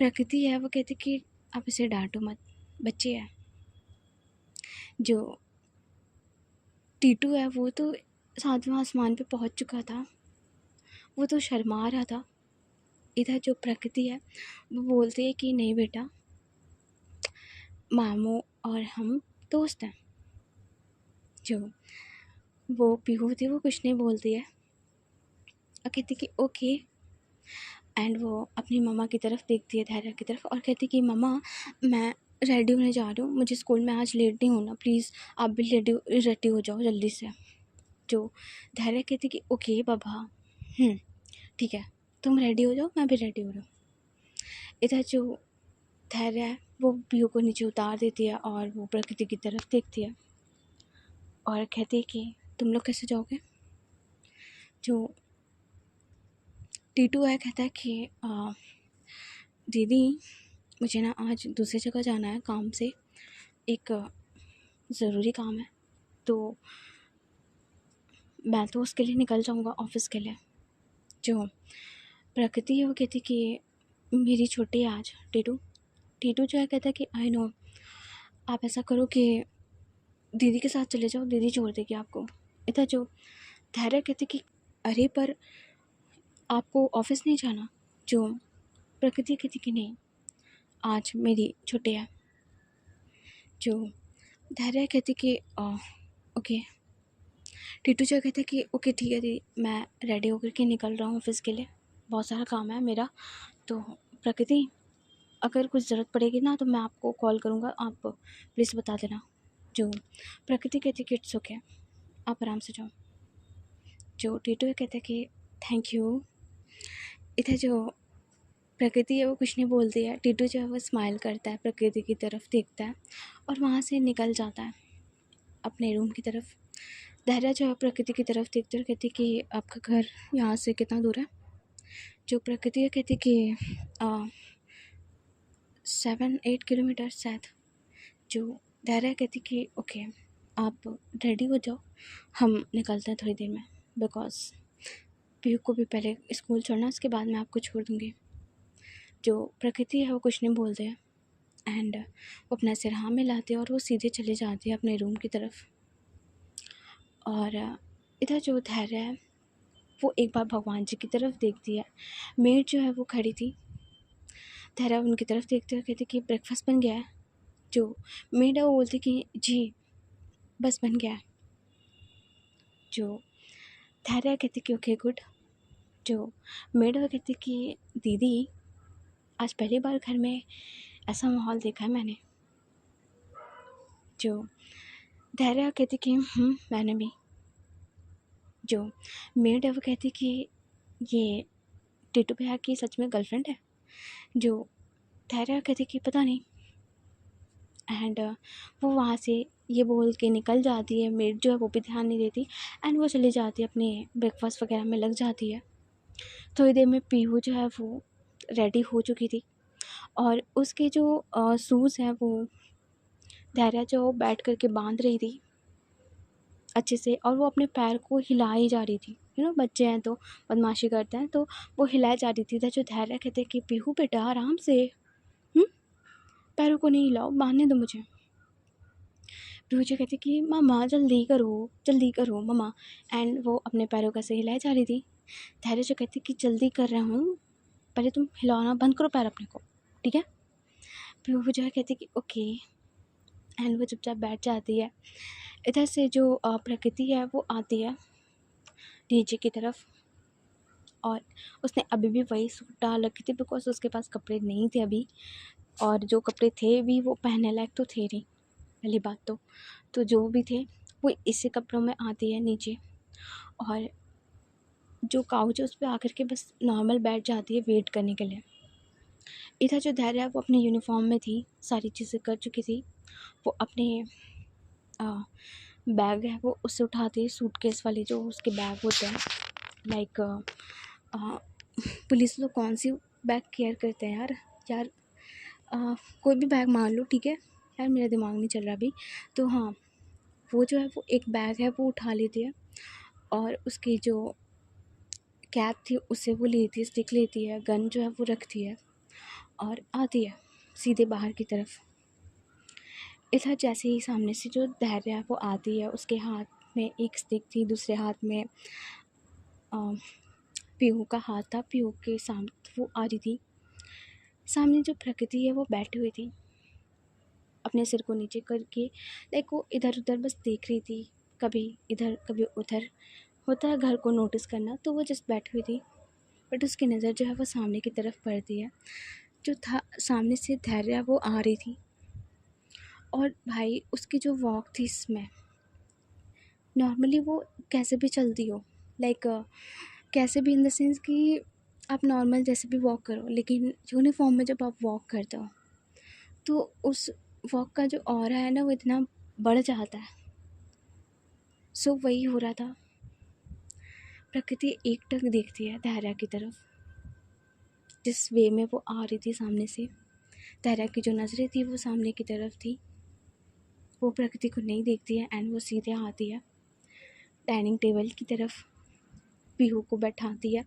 प्रकृति है वो कहती कि आप इसे डांटो मत, बच्चे है। जो टीटू है वो तो 7वें आसमान पे पहुंच चुका था, वो तो शर्मा रहा था। इधर जो प्रकृति है वो बोलती है कि नहीं बेटा, मामू और हम दोस्त हैं। जो वो पीहू थी वो कुछ नहीं बोलती है और कहती कि ओके। एंड वो अपनी मम्मा की तरफ देखती है, धैर्य की तरफ, और कहती कि मम्मा मैं रेडी होने जा रही हूँ, मुझे स्कूल में आज लेट नहीं होना, प्लीज़ आप भी रेडी हो जाओ जल्दी से। जो धैर्य कहती कि ओके बाबा, ठीक है, तुम रेडी हो जाओ, मैं भी रेडी हो रहा हूँ। इधर जो धैर्य है वो पीहू को नीचे उतार देती है और वो प्रकृति की तरफ देखती है और कहती है कि तुम लोग कैसे जाओगे। जो टीटू है कहता है कि दीदी मुझे ना आज दूसरी जगह जाना है काम से, एक ज़रूरी काम है, तो मैं तो उसके लिए निकल जाऊँगा ऑफिस के लिए। जो प्रकृति है वो कहती कि मेरी छुट्टी है आज टीटू। टीटू जो है कहता है कि आई नो, आप ऐसा करो कि दीदी के साथ चले जाओ, दीदी छोड़ देगी आपको। इधर जो धैर्य कहती कि अरे पर आपको ऑफिस नहीं जाना। जो प्रकृति कहती कि नहीं, आज मेरी छुट्टी है। जो धैर्य कहती कि ओके। टीटू जो कहते कि ओके ठीक है दीदी, मैं रेडी होकर के निकल रहा हूँ ऑफिस के लिए, बहुत सारा काम है मेरा। तो प्रकृति अगर कुछ ज़रूरत पड़ेगी ना तो मैं आपको कॉल करूँगा, आप प्लीज़ बता देना। जो प्रकृति कहती कि इट्स ओके, आप आराम से जाओ। जो टीटू कहते कि थैंक यू। इधर जो प्रकृति है वो कुछ नहीं बोलती है। टीटू जो है वो स्माइल करता है, प्रकृति की तरफ देखता है और वहाँ से निकल जाता है अपने रूम की तरफ। धैर्य जो है प्रकृति की तरफ देखती है और कहती कि आपका घर यहाँ से कितना दूर है। जो प्रकृति कहती कि 7-8 किलोमीटर शायद। जो धैर्य कहती कि ओके आप रेडी हो जाओ, हम निकलते हैं थोड़ी देर में, बिकॉज पीयू को भी पहले स्कूल छोड़ना, उसके बाद मैं आपको छोड़ दूँगी। जो प्रकृति है वो कुछ नहीं बोलते हैं एंड वो अपना सिर हाँ मिलाते हैं और वो सीधे चले जाते हैं अपने रूम की तरफ। और इधर जो धैर्य है वो एक बार भगवान जी की तरफ देखती है। मेड जो है वो खड़ी थी, धैर्य उनकी तरफ देखते हुए कहती कि ब्रेकफास्ट बन गया है। जो मेड है वो बोलती कि जी बस बन गया है। जो धैर्य कहती कि ओके गुड। जो मेड वो कहती कि दीदी आज पहली बार घर में ऐसा माहौल देखा है मैंने। जो धैर्य कहती कि मैंने भी। जो मेड है वो कहती कि ये टिटू भैया की सच में गर्लफ्रेंड है। जो धैर्य कहती कि पता नहीं। एंड वो वहाँ से ये बोल के निकल जाती है। मेड जो है वो भी ध्यान नहीं देती एंड वो चली जाती है अपने ब्रेकफास्ट वगैरह में लग जाती है। थोड़ी देर में पीहू जो है वो रेडी हो चुकी थी और उसके जो शूज़ हैं वो धैर्य जो बैठ करके बांध रही थी अच्छे से, और वो अपने पैर को हिलाई जा रही थी। बच्चे हैं तो बदमाशी करते हैं, तो वो हिलाई जा रही थी। जो धैर्य कहते कि पीहू बेटा आराम से, पैरों को नहीं हिलाओ, बांधने दो मुझे। पीहू जो कहती कि मामा जल्दी करो मामा। एंड वो अपने पैरों का से हिलाई जा रही थी। धैर्य जो कहती कि जल्दी कर रहा हूँ, पहले तुम हिलाना बंद करो पैर अपने को, ठीक है। पीहू जो है कहती कि ओके एंड वो चुपचाप बैठ जाती है। इधर से जो प्रकृति है वो आती है नीचे की तरफ और उसने अभी भी वही सूट डाल रखी थी बिकॉज उसके पास कपड़े नहीं थे अभी, और जो कपड़े थे भी वो पहनने लायक तो थे नहीं पहली बात तो जो भी थे वो इसी कपड़ों में आती है नीचे और जो काउच है उस पर आकर के बस नॉर्मल बैठ जाती है वेट करने के लिए। इधर जो धैर्य है वो अपने यूनिफॉर्म में थी, सारी चीज़ें कर चुकी थी। वो अपने बैग है वो उससे उठाती है, सूटकेस वाली जो उसके बैग होते हैं। लाइक पुलिस लोग कौन सी बैग केयर करते हैं यार कोई भी बैग मान लो, ठीक है यार, मेरा दिमाग नहीं चल रहा अभी। तो हाँ, वो जो है वो एक बैग है वो उठा लेती है और उसकी जो कैप थी उससे वो लेती है, स्टिक लेती है, गन जो है वो रखती है और आती है सीधे बाहर की तरफ। इधर जैसे ही सामने से जो धैर्य है वो आती है, उसके हाथ में एक स्टिक थी, दूसरे हाथ में पीहू का हाथ था। पीहू के सामने वो आ रही थी। सामने जो प्रकृति है वो बैठी हुई थी अपने सिर को नीचे करके, लाइक वो इधर उधर बस देख रही थी, कभी इधर कभी उधर। होता है घर को नोटिस करना, तो वो जस्ट बैठी हुई थी, बट उसकी नज़र जो है वो सामने की तरफ पड़ती है। जो था सामने से धैर्य वो आ रही थी, और भाई उसकी जो वॉक थी इसमें, नॉर्मली वो कैसे भी चलती हो, लाइक कैसे भी इन द सेंस कि आप नॉर्मल जैसे भी वॉक करो, लेकिन यूनिफॉर्म में जब आप वॉक करते हो तो उस वॉक का जो ऑरा है ना वो इतना बढ़ जाता है। सो वही हो रहा था। प्रकृति एकटक देखती है धारा की तरफ, जिस वे में वो आ रही थी सामने से। धारा की जो नज़रें थी वो सामने की तरफ थी, वो प्रकृति को नहीं देखती है, एंड वो सीधे आती है डाइनिंग टेबल की तरफ, पीहू को बैठाती है,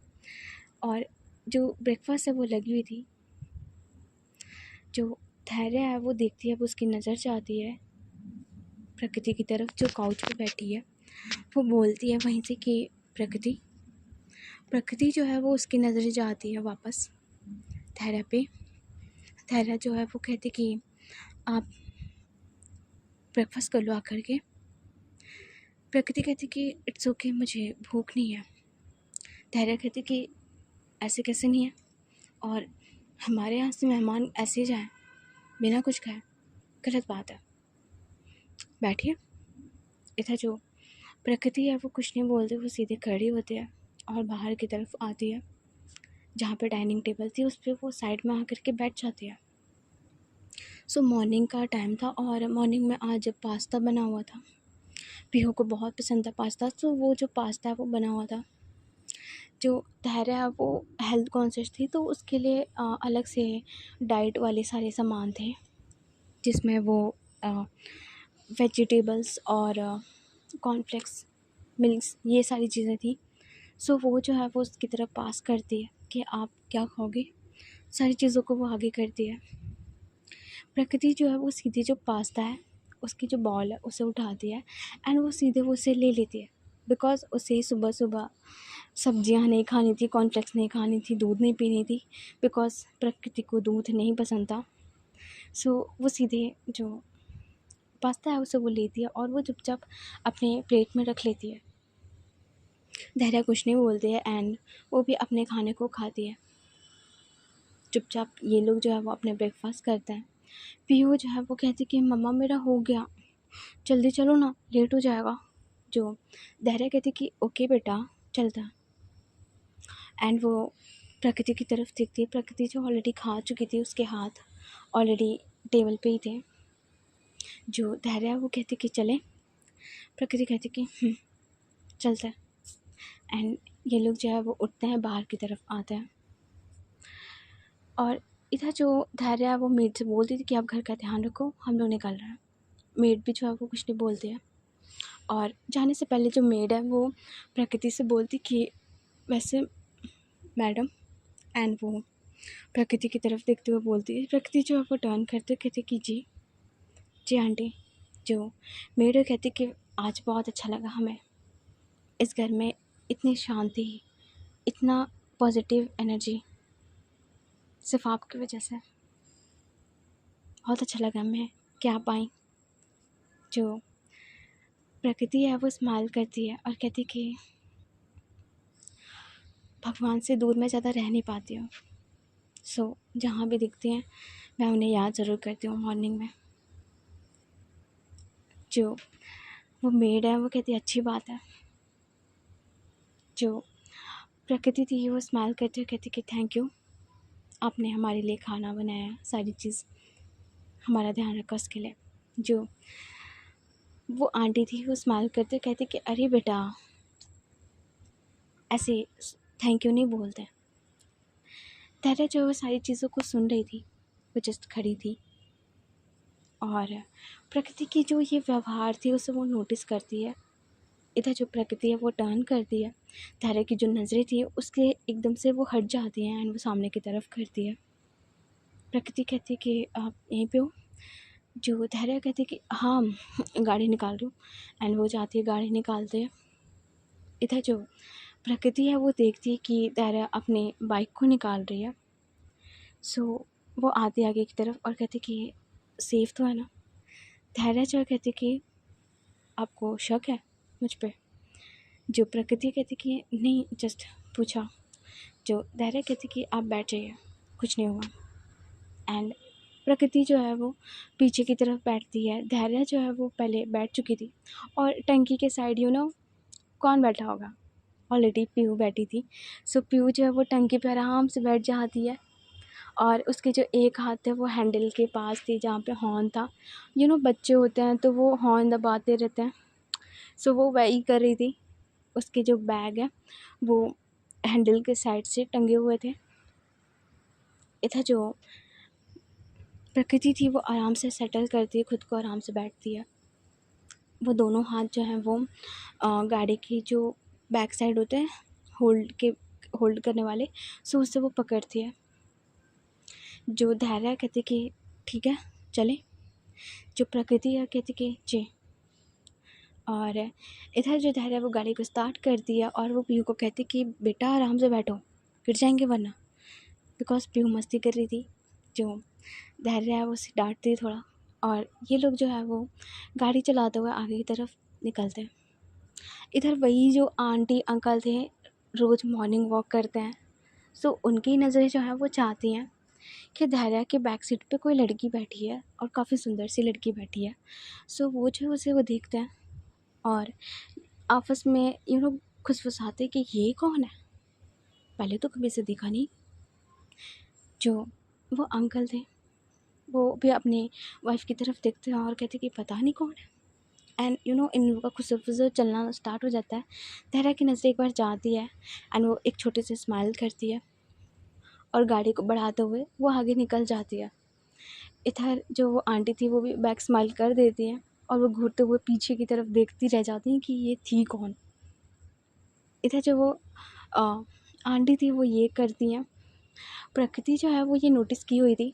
और जो ब्रेकफास्ट है वो लगी हुई थी। जो धैर्य है वो देखती है, वो उसकी नज़र जाती है प्रकृति की तरफ जो काउच पे बैठी है। वो बोलती है वहीं से कि प्रकृति। प्रकृति जो है वो उसकी नज़र जाती है वापस धैर्य पे। धैर्य जो है वो कहती कि आप ब्रेकफास्ट कर लो आकर के। प्रकृति कहती कि इट्स ओके, मुझे भूख नहीं है। धैर्य कहती कि ऐसे कैसे नहीं है, और हमारे यहाँ से मेहमान ऐसे जाएं बिना कुछ खाए, गलत बात है, बैठिए। इधर जो प्रकृति है वो कुछ नहीं बोलती, वो सीधे खड़ी होती है और बाहर की तरफ आती है, जहाँ पे डाइनिंग टेबल थी उस पर वो साइड में आकर के बैठ जाती है। सो मॉर्निंग का टाइम था, और मॉर्निंग में आज पास्ता बना हुआ था। पीहू को बहुत पसंद था पास्ता, तो वो जो पास्ता है वो बना हुआ था। जो धैर्य है वो हेल्थ कॉन्शियस थी, तो उसके लिए अलग से डाइट वाले सारे सामान थे, जिसमें वो वेजिटेबल्स और कॉर्नफ्लेक्स, मिल्क्स, ये सारी चीज़ें थी। सो वो जो है वो उसकी तरफ पास करती है कि आप क्या खाओगे। सारी चीज़ों को वो आगे करती है। प्रकृति जो है वो सीधे जो पास्ता है उसकी जो बॉल है उसे उठाती है, एंड वो सीधे वो उसे ले लेती है, बिकॉज़ उसे सुबह सुबह सब्जियां नहीं खानी थी, कॉर्नफ्लेक्स नहीं खानी थी, दूध नहीं पीनी थी, बिकॉज़ प्रकृति को दूध नहीं पसंद था। सो वो सीधे जो पास्ता है उसे वो लेती है और वो चुपचाप अपने प्लेट में रख लेती है। धैर्य कुछ नहीं बोलती है, एंड वो भी अपने खाने को खाती है चुपचाप। ये लोग जो है वो अपने ब्रेकफास्ट करते हैं। पीहू जो है वो कहती कि मम्मा मेरा हो गया, जल्दी चलो ना, लेट हो जाएगा। जो धैर्य कहती कि ओके बेटा, चलता। एंड वो प्रकृति की तरफ देखती है। प्रकृति जो ऑलरेडी खा चुकी थी, उसके हाथ ऑलरेडी टेबल पे ही थे। जो धैर्य है वो कहती कि चले। प्रकृति कहती कि चलता है। एंड ये लोग जो है वो उठते हैं, बाहर की तरफ आते हैं, और इधर जो धैर्य है वो मेड से बोलती थी कि आप घर का ध्यान रखो, हम लोग निकल रहे हैं। मेड भी जो है वो कुछ नहीं बोलती है, और जाने से पहले जो मेड है वो प्रकृति से बोलती कि वैसे मैडम, एंड वो प्रकृति की तरफ देखते हुए बोलती है। प्रकृति जो है वो टर्न करते कहती कि जी जी आंटी। जो मेड कहती कि आज बहुत अच्छा लगा हमें, इस घर में इतनी शांति, इतना पॉजिटिव एनर्जी सिर्फ आपकी वजह से, बहुत अच्छा लगा हमें कि आप आई। जो प्रकृति है वो स्माइल करती है और कहती कि भगवान से दूर मैं ज़्यादा रह नहीं पाती हूँ। सो जहाँ भी दिखती हैं मैं उन्हें याद ज़रूर करती हूँ मॉर्निंग में। जो वो मेड है वो कहती अच्छी बात है। जो प्रकृति थी वो स्माइल करती हुई कहती कि थैंक यू, आपने हमारे लिए खाना बनाया, सारी चीज़ हमारा ध्यान रखा उसके लिए। जो वो आंटी थी वो स्माइल करते कहती कि अरे बेटा, ऐसे थैंक यू नहीं बोलते। धैर्य जो वो सारी चीज़ों को सुन रही थी, वो जस्ट खड़ी थी, और प्रकृति की जो ये व्यवहार थी उसे वो नोटिस करती है। इधर जो प्रकृति है वो टर्न करती है, धैर्य की जो नज़रें थी उसके एकदम से वो हट जाती हैं, एंड वो सामने की तरफ करती है। प्रकृति कहती है कि आप यहीं पे हो। जो धैर्य कहती है कि हाँ, गाड़ी निकाल रही हूँ, एंड वो जाती है गाड़ी निकालते हैं। इधर जो प्रकृति है वो देखती है कि धैर्य अपने बाइक को निकाल रही है। सो वो आती है आगे की तरफ और कहती कि सेफ़ तो है ना। धैर्य जो है कहती कि आपको शक है मुझ पे? जो प्रकृति कहती कि नहीं, जस्ट पूछा। जो धैर्य कहती कि आप बैठ जाइए, कुछ नहीं होगा। एंड प्रकृति जो है वो पीछे की तरफ बैठती है। धैर्य जो है वो पहले बैठ चुकी थी और टंकी के साइड कौन बैठा होगा? ऑलरेडी पीहू बैठी थी। सो पीहू जो है वो टंकी पर आराम से बैठ जाती है और उसके जो एक हाथ है वो हैंडल के पास थी जहाँ पे हॉर्न था। बच्चे होते हैं तो वो हॉर्न दबाते रहते हैं। सो वो वही कर रही थी। उसके जो बैग है वो हैंडल के साइड से टंगे हुए थे। इधर जो प्रकृति थी वो आराम से सेटल करती है खुद को, आराम से बैठती है। वो दोनों हाथ जो हैं वो गाड़ी की जो बैक साइड होते हैं होल्ड करने वाले, सो उससे वो पकड़ती है। जो धैर्य कहती कि ठीक है चले। जो प्रकृति है कहती कि जी। और इधर जो धैर्य वो गाड़ी को स्टार्ट करती है और वो पीहू को कहती कि बेटा आराम से बैठो, गिर जाएंगे वरना। बिकॉज पीहू मस्ती कर रही थी। जो धैर्य है वो उसे डांटती थोड़ा। और ये लोग जो है वो गाड़ी चलाते हुए आगे की तरफ निकलते हैं। इधर वही जो आंटी अंकल थे रोज़ मॉर्निंग वॉक करते हैं। सो उनकी नज़रें जो है वो चाहती हैं कि धैर्य के बैक सीट पे कोई लड़की बैठी है और काफ़ी सुंदर सी लड़की बैठी है। सो वो जो है उसे वो देखते हैं और आपस में खुसफुसाते कि ये कौन है, पहले तो कभी इसे देखा नहीं। जो वो अंकल थे वो भी अपने वाइफ की तरफ देखते हैं और कहते कि पता नहीं कौन है। एंड इन लोगों का खुसफुसा चलना स्टार्ट हो जाता है। धैर्य की नज़र एक बार जाती है एंड वो एक छोटे से स्माइल करती है और गाड़ी को बढ़ाते हुए वो आगे निकल जाती है। इधर जो वो आंटी थी वो भी बैक स्माइल कर देती है और वो घूरते हुए पीछे की तरफ देखती रह जाती हैं कि ये थी कौन। इधर जो वो आंटी थी वो ये करती हैं। प्रकृति जो है वो ये नोटिस की हुई थी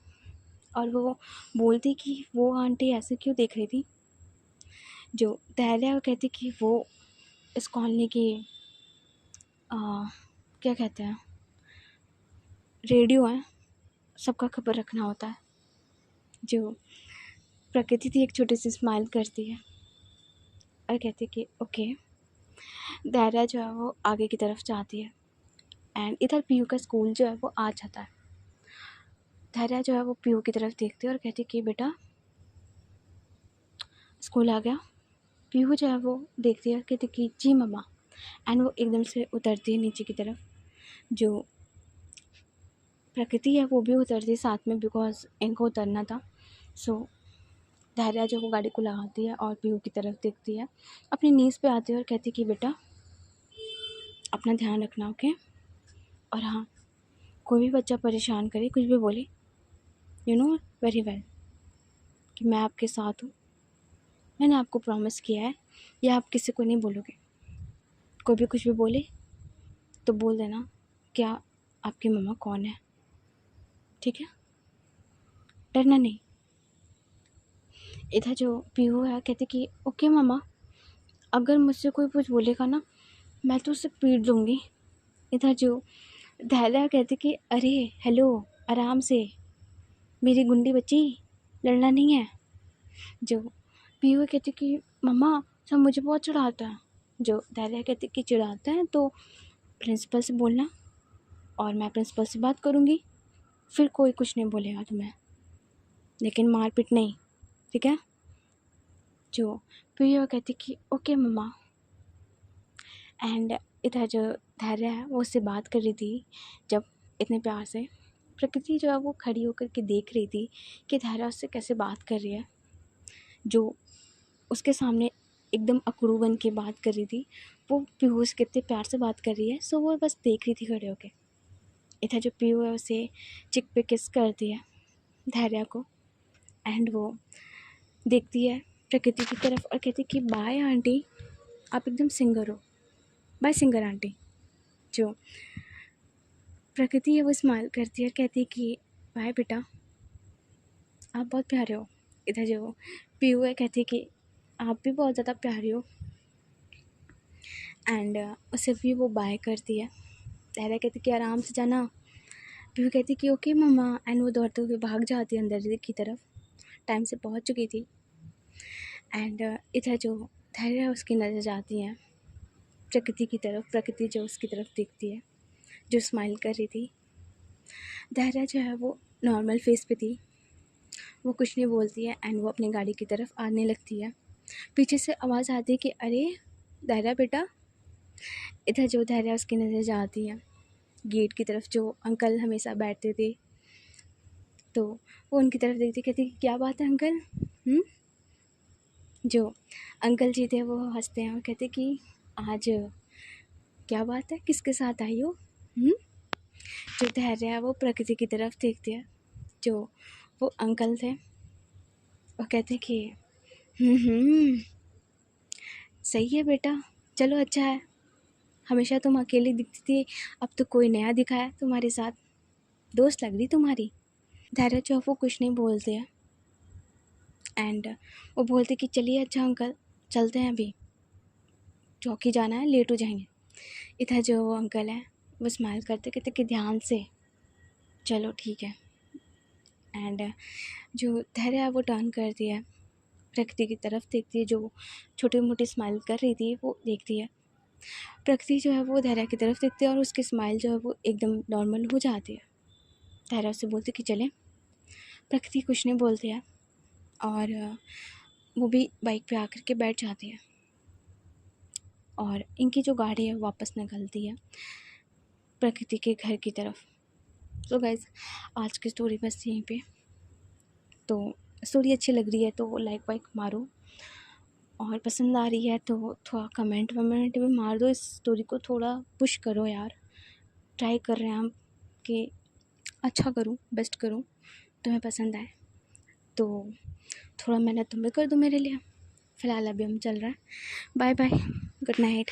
और वो बोलती कि वो आंटी ऐसे क्यों देख रही थी। जो धैर्य वो कहती कि वो इस कॉलोनी की क्या कहते हैं, रेडियो है, सबका खबर रखना होता है। जो प्रकृति थी एक छोटी सी स्माइल करती है और कहती कि ओके। धैर्य जो है वो आगे की तरफ जाती है एंड इधर पीयू का स्कूल जो है वो आ जाता है। धैर्य जो है वो पीयू की तरफ देखती है और कहती कि बेटा स्कूल आ गया। पीयू जो है वो देखती है और कहती कि जी मम्मा। एंड वो एकदम से उतरती है नीचे की तरफ। जो प्रकृति है वो भी उतरती है साथ में बिकॉज इनको उतरना था। सो धैर्य जो वो गाड़ी को लगाती है और पीयू की तरफ देखती है, अपनी नीज़ पे आती है और कहती कि बेटा अपना ध्यान रखना, ओके। और हाँ, कोई भी बच्चा परेशान करे, कुछ भी बोले, यू नो वेरी वेल कि मैं आपके साथ हूँ। मैंने आपको प्रॉमिस किया है या आप किसी को नहीं बोलोगे। कोई भी कुछ भी बोले तो बोल देना क्या आपकी मम्मा कौन है, ठीक है, डरना नहीं। इधर जो पीहू है कहती कि ओके मम्मा, अगर मुझसे कोई कुछ बोलेगा ना मैं तो उसे पीट दूँगी। इधर जो धैर्य कहती कि अरे हेलो, आराम से मेरी गुंडी बच्ची, लड़ना नहीं है। जो पीहू कहती कि मम्मा सब मुझे बहुत चिढ़ाता है। जो धैर्य कहती कि चिढ़ाता है तो प्रिंसिपल से बोलना और मैं प्रिंसिपल से बात करूँगी, फिर कोई कुछ नहीं बोलेगा तुम्हें, लेकिन मारपीट नहीं, ठीक है। जो पीहू कहती कि ओके मम्मा। एंड इधर जो धैर्य है वो उससे बात कर रही थी जब इतने प्यार से। प्रकृति जो है वो खड़ी होकर के देख रही थी कि धैर्य उससे कैसे बात कर रही है। जो उसके सामने एकदम अकड़ू बन के बात कर रही थी, वो पीहू से कितने प्यार से बात कर रही है। सो वो बस देख रही थी खड़े होके। इधर जो पीहू है उसे चिक पे किस करती है धैर्य को एंड वो देखती है प्रकृति की तरफ और कहती कि बाय आंटी, आप एकदम सिंगर हो, बाय सिंगर आंटी। जो प्रकृति है वो स्माइल करती है, कहती है कि बाय बेटा, आप बहुत प्यारे हो। इधर जो पीयू है कहती है कि आप भी बहुत ज़्यादा प्यारी हो। एंड उसे भी वो बाय करती है। धैर्य कहती कि आराम से जाना। पीयू कहती कि ओके मम्मा। एंड वो दौड़ते हुए भाग जाती है अंदर की तरफ, टाइम से पहुंच चुकी थी। एंड इधर जो धैर्य है उसकी नज़र जाती है प्रकृति की तरफ। प्रकृति जो उसकी तरफ देखती है, जो स्माइल कर रही थी। धैर्य जो है वो नॉर्मल फेस पे थी, वो कुछ नहीं बोलती है एंड वो अपनी गाड़ी की तरफ आने लगती है। पीछे से आवाज़ आती है कि अरे धैर्य बेटा। इधर जो धैर्य उसकी नज़र जाती है गेट की तरफ, जो अंकल हमेशा बैठते थे, तो वो उनकी तरफ देखती, कहती क्या बात है अंकल। जो अंकल जी थे वो हंसते हैं और कहते कि आज क्या बात है, किसके साथ आई हो। जो धैर्य है वो प्रकृति की तरफ देखती है, जो वो अंकल थे, वो कहते कि हम्म, सही है बेटा, चलो अच्छा है। हमेशा तुम अकेली दिखती थी, अब तो कोई नया दिखा है तुम्हारे साथ, दोस्त लग रही तुम्हारी। धैर्य जो है वो कुछ नहीं बोलते हैं एंड वो बोलते कि चलिए अच्छा अंकल, चलते हैं, अभी चौकी जाना है, लेट हो जाएंगे। इधर जो अंकल है वो स्माइल करते, कहते कि ध्यान से, चलो ठीक है। एंड जो धैर्य है वो टर्न करती है, प्रकृति की तरफ देखती है, जो छोटी मोटी स्माइल कर रही थी वो देखती है। प्रकृति जो है वो धैर्य की तरफ देखती है और उसकी स्माइल जो है वो एकदम नॉर्मल हो जाती है। धैर्य उससे बोलती कि चलें। प्रकृति कुछ नहीं बोलती है और वो भी बाइक पे आकर के बैठ जाती है और इनकी जो गाड़ी है वापस निकलती है प्रकृति के घर की तरफ। तो गाइज़ आज की स्टोरी बस यहीं पे। तो स्टोरी अच्छी लग रही है तो लाइक वाइक मारो, और पसंद आ रही है तो थोड़ा कमेंट वमेंट भी मार दो। इस स्टोरी को थोड़ा पुश करो यार, ट्राई कर रहे हैं हम कि अच्छा करूँ, बेस्ट करूँ, तुम्हें पसंद आए तो थोड़ा मेहनत तुम भी कर दो मेरे लिए। फ़िलहाल अभी हम चल रहे हैं, बाय बाय, गुड नाइट।